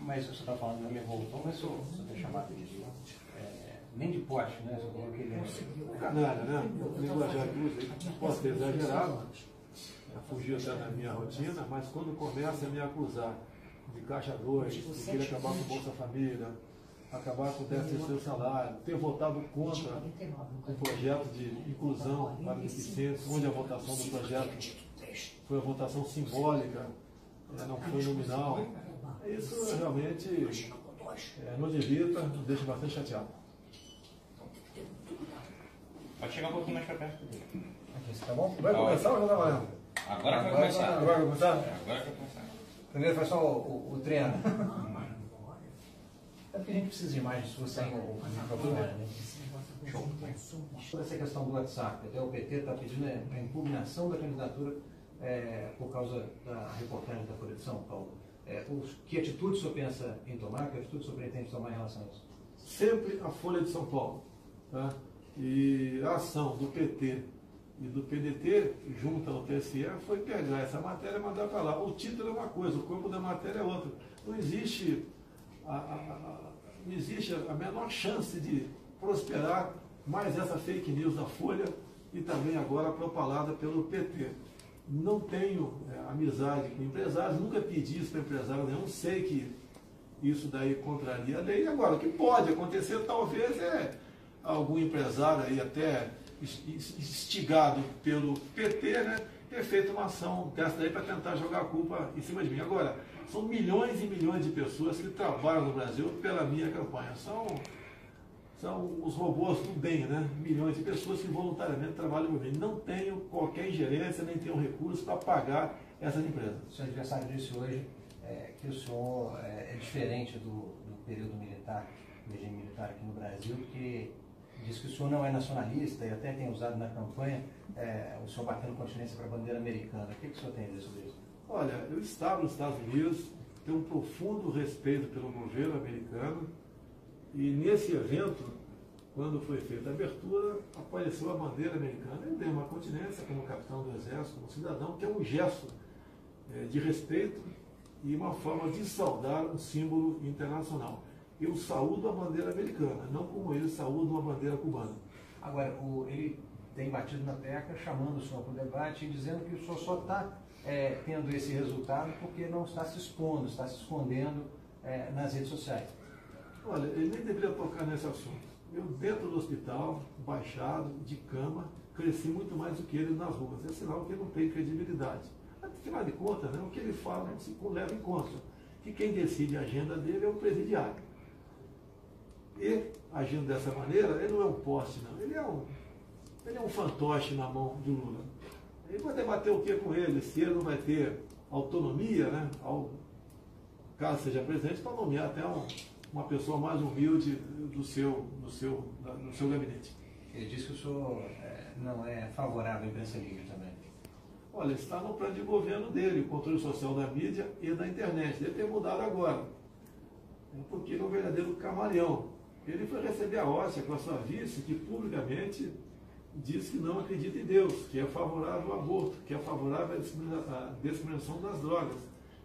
mas você está falando, não me voltou, mas você tem chamado disso. Nem de poste, né? Você falou que ele é canalha, né? O linguajar que usei pode ter exagerado, fugiu até da minha rotina, mas quando começa a me acusar de caixa 2, de querer acabar com o Bolsa Família, acabar com o 13º salário, ter votado contra o projeto de inclusão para deficientes, onde a votação do projeto foi uma votação simbólica, não foi nominal, isso realmente nos irrita, nos deixa bastante chateado. Pode chegar um pouquinho mais para perto dele. Aqui, tá bom? Vai começar ou já está valendo? Agora vai começar. Agora vai começar? Agora vai começar. Primeiro faz só o treino. É porque a gente precisa de imagens suas sem o microfone, né? Show. Toda essa questão do WhatsApp, até o PT está pedindo a impugnação da candidatura por causa da reportagem da Folha de São Paulo. Que atitude o senhor pensa em tomar? Que atitude o senhor pretende tomar em relação a isso? Sempre a Folha de São Paulo. Tá? E a ação do PT e do PDT, junto ao TSE, foi pegar essa matéria e mandar para lá. O título é uma coisa, o corpo da matéria é outra. Não existe a menor chance de prosperar mais essa fake news da Folha e também agora propalada pelo PT. Não tenho amizade com empresários, nunca pedi isso para empresário nenhum, sei que isso daí contraria a lei. Agora, o que pode acontecer talvez algum empresário aí até instigado pelo PT, né, ter feito uma ação dessa daí para tentar jogar a culpa em cima de mim. Agora, são milhões e milhões de pessoas que trabalham no Brasil pela minha campanha. São os robôs do bem, né? Milhões de pessoas que voluntariamente trabalham por mim. Não tenho qualquer ingerência, nem tenho recurso para pagar essas empresas. O seu adversário disse hoje que o senhor é diferente do período militar, do regime militar aqui no Brasil, porque diz que o senhor não é nacionalista e até tem usado na campanha o senhor batendo continência para a bandeira americana. O que o senhor tem a dizer sobre isso? Olha, eu estava nos Estados Unidos, tenho um profundo respeito pelo governo americano e nesse evento, quando foi feita a abertura, apareceu a bandeira americana. Eu dei uma continência como capitão do Exército, como cidadão, que é um gesto de respeito e uma forma de saudar um símbolo internacional. Eu saúdo a bandeira americana, não como ele saúda uma bandeira cubana. Agora, ele tem batido na tecla, chamando o senhor para o debate e dizendo que o senhor só está tendo esse resultado porque não está se expondo, está se escondendo nas redes sociais. Olha, ele nem deveria tocar nesse assunto. Eu, dentro do hospital, baixado, de cama, cresci muito mais do que ele nas ruas. É sinal que ele não tem credibilidade. Afinal de contas, né, o que ele fala não se leva em conta. Que quem decide a agenda dele é o presidiário. E, agindo dessa maneira, ele não é um poste, não. Ele é um fantoche na mão de Lula. Ele vai debater o que com ele? Se ele não vai ter autonomia, né, caso seja presidente, para nomear até uma pessoa mais humilde do seu gabinete. Ele disse que o senhor não é favorável à imprensa livre também. Olha, está no plano de governo dele, o controle social da mídia e da internet. Deve ter mudado agora. Porque ele é um verdadeiro camaleão. Ele foi receber a hóstia com a sua vice, que publicamente diz que não acredita em Deus, que é favorável ao aborto, que é favorável à discriminação das drogas.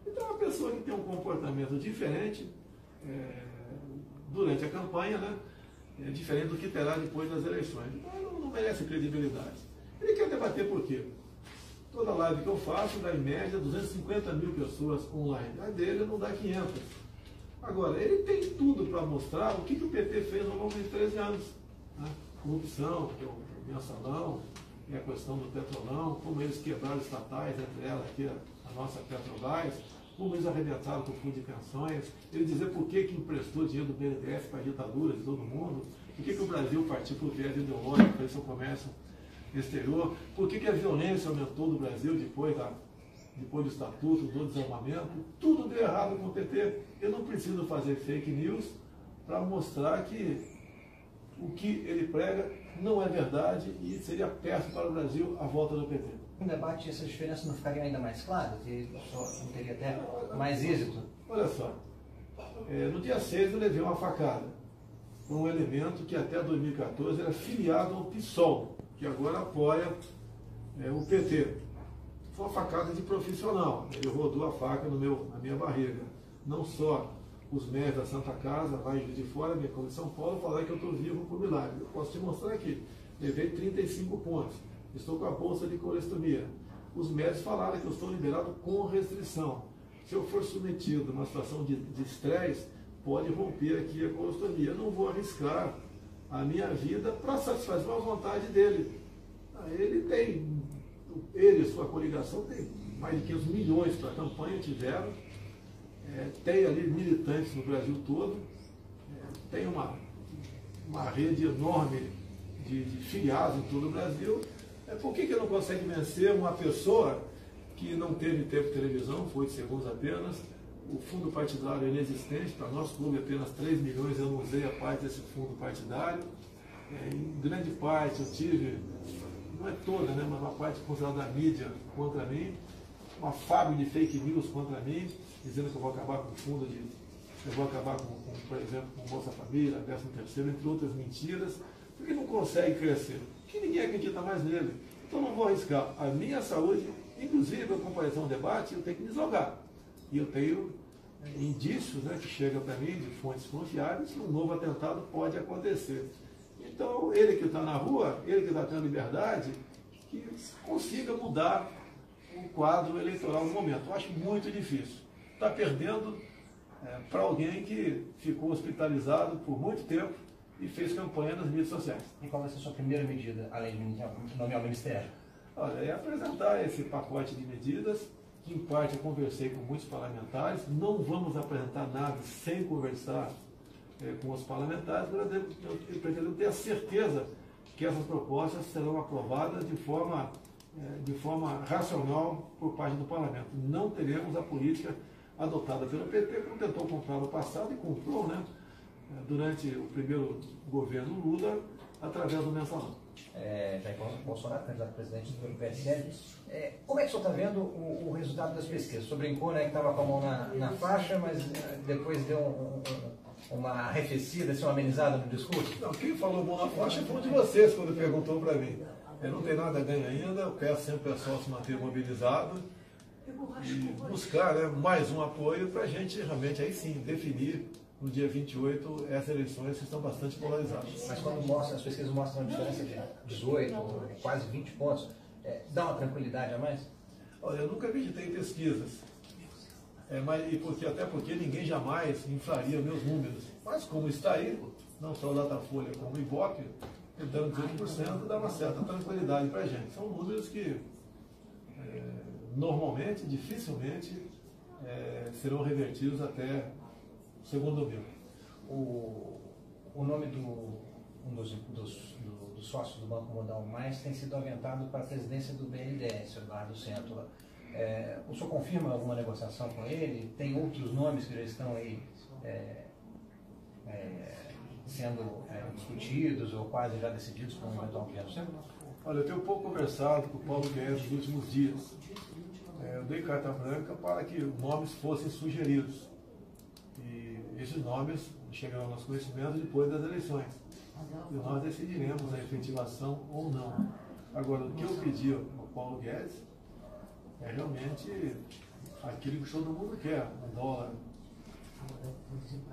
Então, é uma pessoa que tem um comportamento diferente durante a campanha, né? Diferente do que terá depois das eleições. Então, não merece credibilidade. Ele quer debater por quê? Toda live que eu faço dá em média 250 mil pessoas online. A dele não dá 500. Agora, ele tem tudo para mostrar o que o PT fez ao longo de 13 anos. Né? Corrupção, que é o mensalão, a questão do petrolão, como eles quebraram estatais, entre elas aqui a nossa Petrobras, como eles arrebentaram com o fundo de pensões, ele dizer por que emprestou dinheiro do BNDES para a ditadura de todo mundo, por que o Brasil partiu para o viés ideológico para seu comércio exterior, por que a violência aumentou no Brasil depois do estatuto, do desarmamento. Tudo deu errado com o PT. Eu não preciso fazer fake news para mostrar que o que ele prega não é verdade e seria péssimo para o Brasil a volta do PT. No debate, essas diferenças não ficariam ainda mais claras? E não teria até mais êxito? Olha só, no dia 6 eu levei uma facada por um elemento que até 2014 era filiado ao PSOL, que agora apoia o PT. Foi uma facada de profissional, ele rodou a faca na minha barriga. não só os médicos da Santa Casa, lá em Juiz de Fora, minha coluna de São Paulo, falar que eu estou vivo por milagre. Eu posso te mostrar aqui. Levei 35 pontos. Estou com a bolsa de colestomia. Os médicos falaram que eu estou liberado com restrição. Se eu for submetido a uma situação de estresse, pode romper aqui a colestomia. Eu não vou arriscar a minha vida para satisfazer a vontade dele. Ele e sua coligação tem mais de 500 milhões para a campanha, tiveram. Tem ali militantes no Brasil todo. Tem uma rede enorme de filiados em todo o Brasil. Por que não consegue vencer uma pessoa que não teve tempo de televisão, foi 8 segundos apenas, o fundo partidário é inexistente, para nosso clube apenas 3 milhões, eu não usei a parte desse fundo partidário. Em grande parte eu tive, não é toda, né, mas uma parte considerada da mídia contra mim, uma fábrica de fake news contra mim, dizendo que eu vou acabar com o fundo eu vou acabar por exemplo, com Bolsa Família, 13º, entre outras mentiras, porque não consegue crescer, porque ninguém acredita mais nele. Então não vou arriscar a minha saúde, inclusive eu comparecer a um debate, eu tenho que me deslogar. E eu tenho indícios, né, que chegam para mim de fontes confiáveis que um novo atentado pode acontecer. Então ele que está na rua, ele que está tendo liberdade, que consiga mudar o quadro eleitoral no momento. Eu acho muito difícil. Está perdendo para alguém que ficou hospitalizado por muito tempo e fez campanha nas mídias sociais. E qual vai ser a sua primeira medida, além de nomear o Ministério? Olha, é apresentar esse pacote de medidas, que em parte eu conversei com muitos parlamentares. Não vamos apresentar nada sem conversar com os parlamentares, mas eu pretendo ter a certeza que essas propostas serão aprovadas de forma racional por parte do parlamento. Não teremos a política adotada pelo PT, como tentou comprar no passado e comprou, né, durante o primeiro governo Lula, através do mensalão. Jair Bolsonaro, candidato a presidente do PSL. Como é que o senhor está vendo o resultado das pesquisas? O senhor brincou, né, que estava com a mão na faixa, mas depois deu uma arrefecida, assim, uma amenizada no discurso? Não, quem falou mão na faixa foi um de vocês quando perguntou para mim. Eu não tenho nada a ganho ainda, eu peço sempre ao pessoal se manter mobilizado e buscar, né, mais um apoio para a gente realmente, aí sim, definir no dia 28 essas eleições que estão bastante polarizadas. Mas quando as pesquisas mostram uma diferença de 18, quase 20 pontos, dá uma tranquilidade a mais? Olha, eu nunca acreditei em pesquisas, até porque ninguém jamais inflaria meus números. Mas como está aí, não só o Datafolha como o Ibope, dando 18%, dá uma certa tranquilidade para a gente. São números que normalmente, dificilmente, serão revertidos até o segundo domingo. O nome um dos sócios do Banco Modal Mais tem sido aventado para a presidência do BNDES, lá do centro. O senhor confirma alguma negociação com ele? Tem outros nomes que já estão aí sendo discutidos ou quase já decididos para um eventual governo centro? Olha, eu tenho pouco conversado com o Paulo Guedes nos últimos dias. Eu dei carta branca para que nomes fossem sugeridos. E esses nomes chegarão ao nosso conhecimento depois das eleições. E nós decidiremos a efetivação ou não. Agora, o que eu pedi ao Paulo Guedes é realmente aquilo que todo mundo quer. Um dólar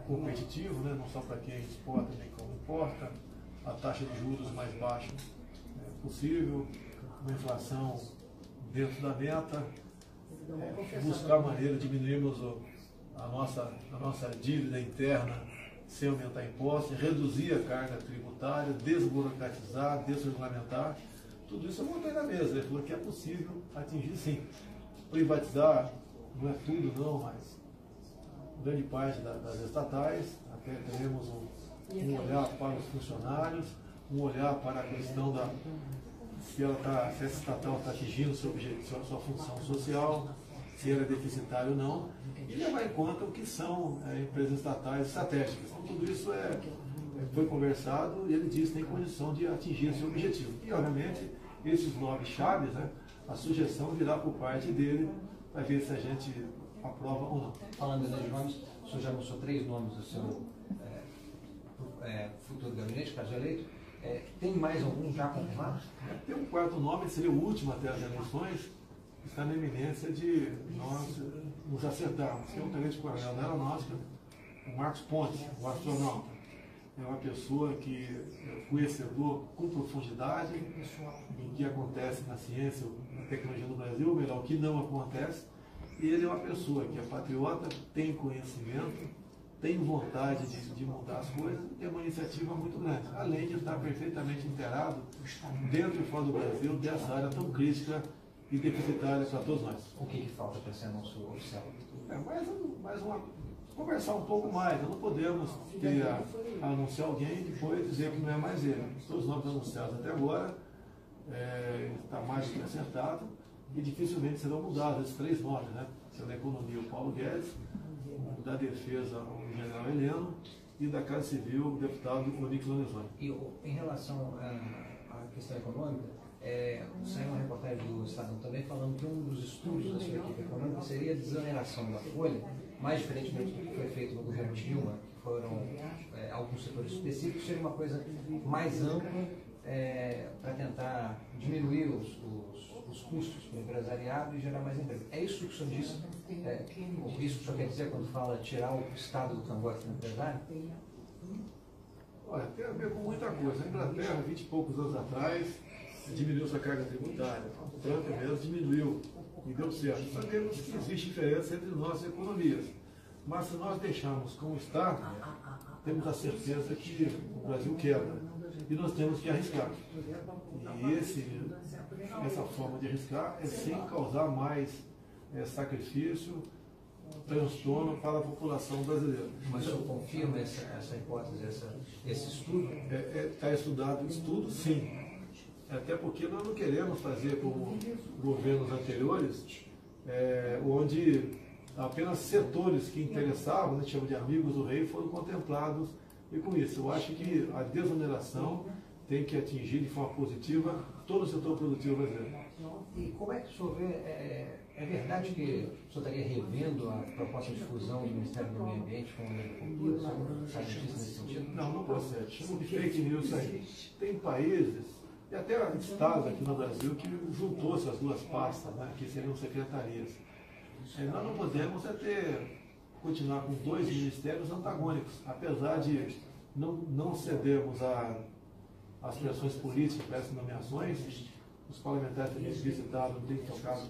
competitivo, né? Não só para quem exporta nem como importa, a taxa de juros mais baixa possível, uma inflação dentro da meta, buscar maneira de diminuirmos a nossa dívida interna sem aumentar impostos, reduzir a carga tributária, desburocratizar, desregulamentar. Tudo isso eu botei na mesa. Ele falou que é possível atingir sim. Privatizar não é tudo não, mas grande parte das estatais, até teremos um olhar para os funcionários, um olhar para a questão se essa estatal está atingindo sua função social, se ela é deficitária ou não, e levar em conta o que são empresas estatais estratégicas. Então, tudo isso foi conversado e ele disse que tem condição de atingir esse objetivo. E, obviamente, esses nomes chaves, né, a sugestão virá por parte dele para ver se a gente aprova ou não. Falando de nomes, o senhor já mostrou 3 nomes do seu futuro gabinete, caso eleito. Tem mais algum já confirmado? Tem um quarto nome, seria o último até as eleições, está na iminência de nós nos acertarmos. Tem um tenente-coronel da Aeronáutica, o Marcos Pontes, o astronauta. É uma pessoa que é conhecedor com profundidade em que acontece na ciência, na tecnologia do Brasil, ou melhor, o que não acontece. E ele é uma pessoa que é patriota, tem conhecimento, tem vontade de mudar as coisas e tem uma iniciativa muito grande, além de estar perfeitamente inteirado, dentro e fora do Brasil, dessa área tão crítica e deficitária para todos nós. O que falta para esse anúncio oficial? Conversar um pouco mais. Nós não podemos anunciar alguém e depois dizer que não é mais ele. Todos os nomes anunciados até agora está mais do que acertado e dificilmente serão mudados esses 3 nomes, né? Se é da Economia, o Paulo Guedes, da Defesa, o General Heleno, e da Casa Civil, o deputado Onix Lorenzoni. E em relação à questão econômica, saiu uma reportagem do Estadão também falando que um dos estudos da sua equipe econômica seria a desoneração da folha, mais diferentemente do que foi feito no governo Dilma, que foram alguns setores específicos, seria uma coisa mais ampla para tentar diminuir os custos para o empresariado e gerar mais emprego. É isso que o senhor disse? Isso que o senhor quer dizer quando fala tirar o Estado do cangote do empresário? Olha, tem a ver com muita coisa. A Inglaterra, 20 e poucos anos atrás, diminuiu sua carga tributária. O Trump mesmo diminuiu e deu certo. Sabemos que existe diferença entre nossas economias. Mas se nós deixarmos como está, temos a certeza que o Brasil quebra. E nós temos que arriscar. E essa forma de arriscar é sem causar mais sacrifício, transtorno para a população brasileira. Mas o senhor confirma essa hipótese, esse estudo? Está estudado, estudo sim. Até porque nós não queremos fazer como governos anteriores, onde apenas setores que interessavam, a gente chama de amigos do rei, foram contemplados. E com isso, eu acho que a desoneração tem que atingir de forma positiva todo o setor produtivo brasileiro. E como é que o senhor vê, é verdade que o senhor estaria revendo a proposta de fusão do Ministério do Meio Ambiente com o Agricultura? O senhor sabe disso nesse sentido? Não procede. Chama de fake news aí. Tem países, e até estados aqui no Brasil, que juntou essas duas pastas, né, que seriam secretarias. Nós não podemos continuar com 2 ministérios antagônicos, apesar de não cedermos às pressões políticas para essas nomeações. Os parlamentares também visitaram, têm tocado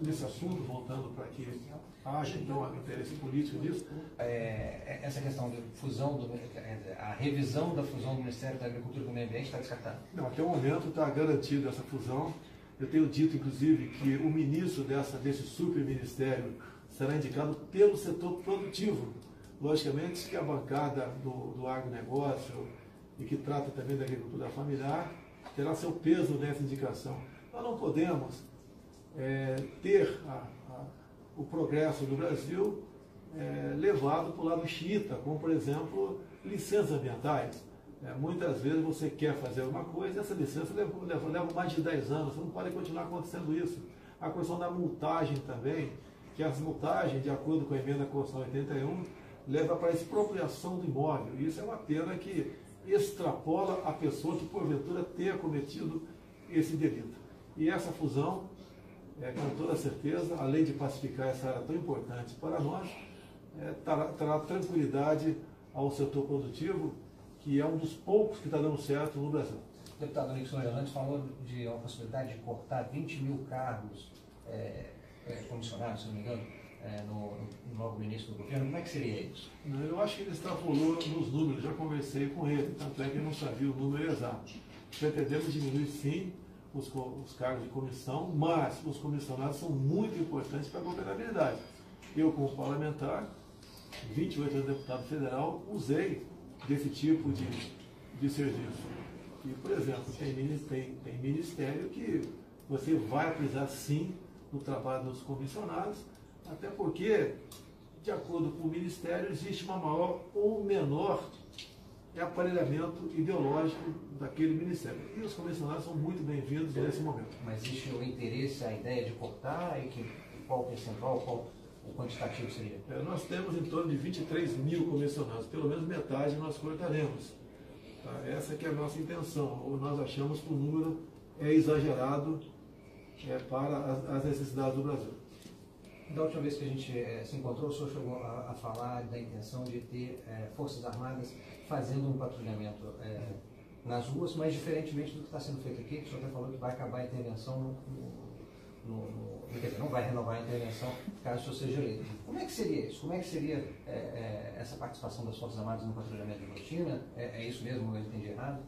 nesse assunto, voltando para que haja então um interesse político nisso. Essa questão de fusão, a revisão da fusão do Ministério da Agricultura e do Meio Ambiente está descartada? Não, até o momento está garantida essa fusão. Eu tenho dito, inclusive, que o ministro desse superministério será indicado pelo setor produtivo. Logicamente que a bancada do agronegócio e que trata também da agricultura familiar terá seu peso nessa indicação. Nós não podemos ter o progresso do Brasil levado para o lado xiita, como, por exemplo, licenças ambientais. Muitas vezes você quer fazer alguma coisa e essa licença leva mais de 10 anos, você não pode continuar acontecendo isso. A questão da multagem também, que as multagens, de acordo com a emenda à Constituição 81, leva para a expropriação do imóvel. E isso é uma pena que extrapola a pessoa que, porventura, tenha cometido esse delito. E essa fusão, com toda certeza, além de pacificar essa área tão importante para nós, trará tranquilidade ao setor produtivo, que é um dos poucos que está dando certo no Brasil. O deputado Onix Lorenzoni falou de uma possibilidade de cortar 20 mil cargos comissionados, se não me engano, logo no início do governo. Como é que seria isso? Eu acho que ele extrapolou nos números, já conversei com ele, tanto é que eu não sabia o número exato. Pretendemos diminuir sim os cargos de comissão, mas os comissionados são muito importantes para a governabilidade. Eu, como parlamentar, 28 anos deputado federal, usei desse tipo de serviço. E, por exemplo, tem ministério que você vai precisar sim do trabalho dos comissionados, até porque, de acordo com o Ministério, existe uma maior ou menor aparelhamento ideológico daquele Ministério. E os comissionados são muito bem-vindos nesse momento. Mas existe o interesse, a ideia de cortar, e qual o percentual, qual o quantitativo seria? Nós temos em torno de 23 mil comissionados, pelo menos metade nós cortaremos. Tá? Essa que é a nossa intenção. Nós achamos que o número é exagerado para as necessidades do Brasil. Da última vez que a gente se encontrou, o senhor chegou a falar da intenção de ter Forças Armadas fazendo um patrulhamento nas ruas, mas diferentemente do que está sendo feito aqui, que o senhor até falou que vai acabar a intervenção não vai renovar a intervenção caso o senhor seja eleito. Como é que seria isso? Como é que seria essa participação das Forças Armadas no patrulhamento de rotina? É isso mesmo, eu entendi errado?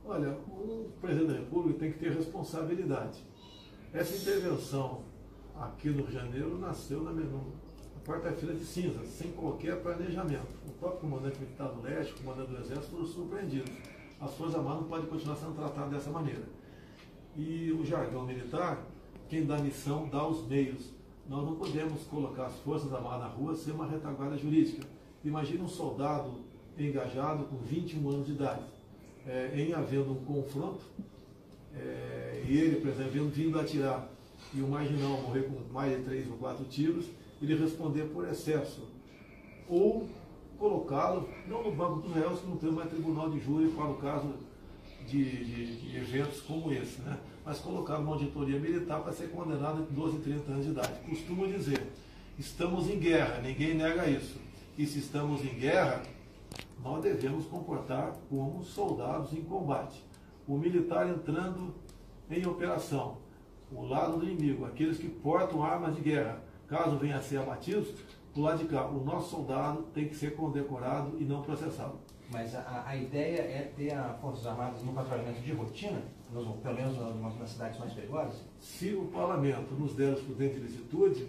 Olha, o presidente da República tem que ter responsabilidade. Essa intervenção aqui no Rio de Janeiro nasceu na quarta-feira de cinzas, sem qualquer planejamento. O próprio comandante militar do Leste, o comandante do Exército foram surpreendidos. As Forças Armadas não podem continuar sendo tratadas dessa maneira. E o jargão militar, quem dá missão dá os meios. Nós não podemos colocar as Forças Armadas na rua sem uma retaguarda jurídica. Imagina um soldado engajado com 21 anos de idade, em havendo um confronto, e ele, por exemplo, vindo atirar, e o marginal morrer com mais de 3 ou 4 tiros, ele responder por excesso. Ou colocá-lo, não no banco dos réus, que não tem mais tribunal de júri para o caso de eventos como esse, né? Mas colocar uma auditoria militar para ser condenado entre 12 e 30 anos de idade. Costumo dizer, estamos em guerra, ninguém nega isso. E se estamos em guerra, nós devemos comportar como soldados em combate. O militar entrando em operação, o lado do inimigo, aqueles que portam armas de guerra, caso venham a ser abatidos, do lado de cá, o nosso soldado tem que ser condecorado e não processado. Mas a ideia é ter as Forças Armadas no patrulhamento de rotina, pelo menos nas cidades mais perigosas? Se o parlamento nos der os prudentes de licitude,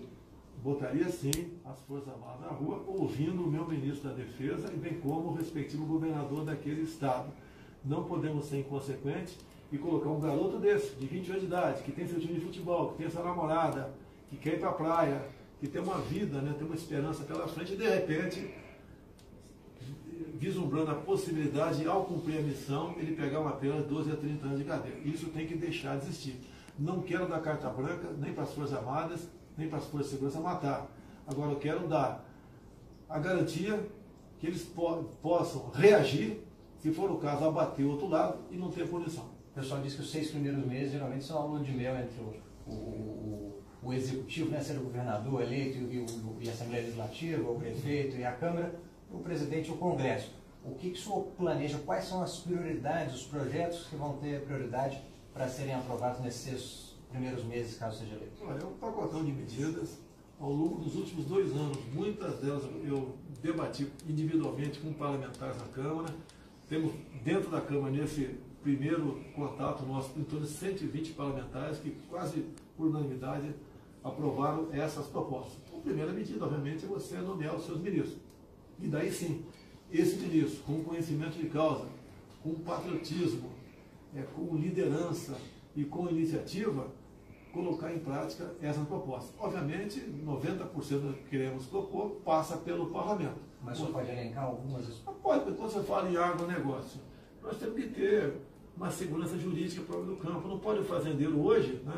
botaria sim as Forças Armadas na rua, ouvindo o meu ministro da Defesa e bem como o respectivo governador daquele estado. Não podemos ser inconsequentes e colocar um garoto desse, de 20 anos de idade, que tem seu time de futebol, que tem sua namorada, que quer ir para a praia, que tem uma vida, né, tem uma esperança pela frente, e de repente, vislumbrando a possibilidade de, ao cumprir a missão, ele pegar uma pena de 12 a 30 anos de cadeia. Isso tem que deixar de existir. Não quero dar carta branca, nem para as Forças Armadas, nem para as Forças de Segurança matar. Agora eu quero dar a garantia que eles possam reagir, se for o caso, abater o outro lado e não ter punição. O pessoal diz que os 6 primeiros meses geralmente são a lua de mel entre o executivo, né, ser o governador eleito e a Assembleia Legislativa, o prefeito e a Câmara, o presidente e o Congresso. O que o senhor planeja? Quais são as prioridades, os projetos que vão ter prioridade para serem aprovados nesses primeiros meses, caso seja eleito? Olha, é um pacotão de medidas. Ao longo dos últimos 2 anos, muitas delas eu debati individualmente com parlamentares na Câmara. Temos dentro da Câmara, nesse primeiro contato nosso, em torno de 120 parlamentares que quase por unanimidade aprovaram essas propostas. A primeira medida, obviamente, é você nomear os seus ministros. E daí sim, esse ministro, com conhecimento de causa, com patriotismo, com liderança e com iniciativa, colocar em prática essas propostas. Obviamente, 90% do que queremos propor passa pelo parlamento. Mas só pode elencar algumas? Pode, porque quando você fala em agronegócio, nós temos que ter uma segurança jurídica própria do campo. Não pode o fazendeiro hoje, né,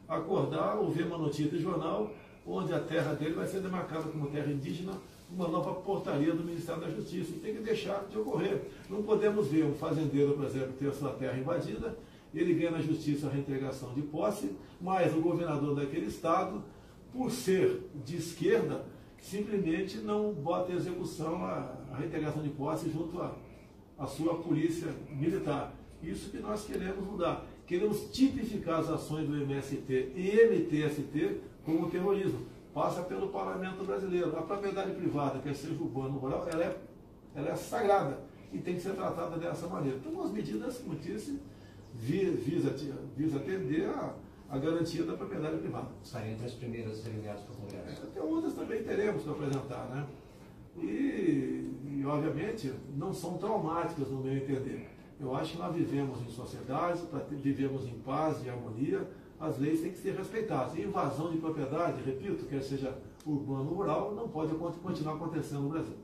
acordar ou ver uma notícia de jornal onde a terra dele vai ser demarcada como terra indígena, uma nova portaria do Ministério da Justiça. E tem que deixar de ocorrer. Não podemos ver um fazendeiro, por exemplo, ter a sua terra invadida, ele ganha na justiça a reintegração de posse, mas o governador daquele estado, por ser de esquerda, simplesmente não bota em execução a reintegração de posse junto à sua polícia militar. Isso que nós queremos mudar. Queremos tipificar as ações do MST e MTST como terrorismo. Passa pelo parlamento brasileiro. A propriedade privada, quer seja urbana ou rural, ela é sagrada e tem que ser tratada dessa maneira. Então, as medidas, como disse, visa atender a garantia da propriedade privada. Estarem entre as primeiras enviadas para o Congresso. Até outras também teremos que apresentar, né? E, obviamente, não são traumáticas, no meu entender. Eu acho que nós vivemos em sociedade, vivemos em paz e harmonia, as leis têm que ser respeitadas. E invasão de propriedade, repito, quer seja urbano ou rural, não pode continuar acontecendo no Brasil.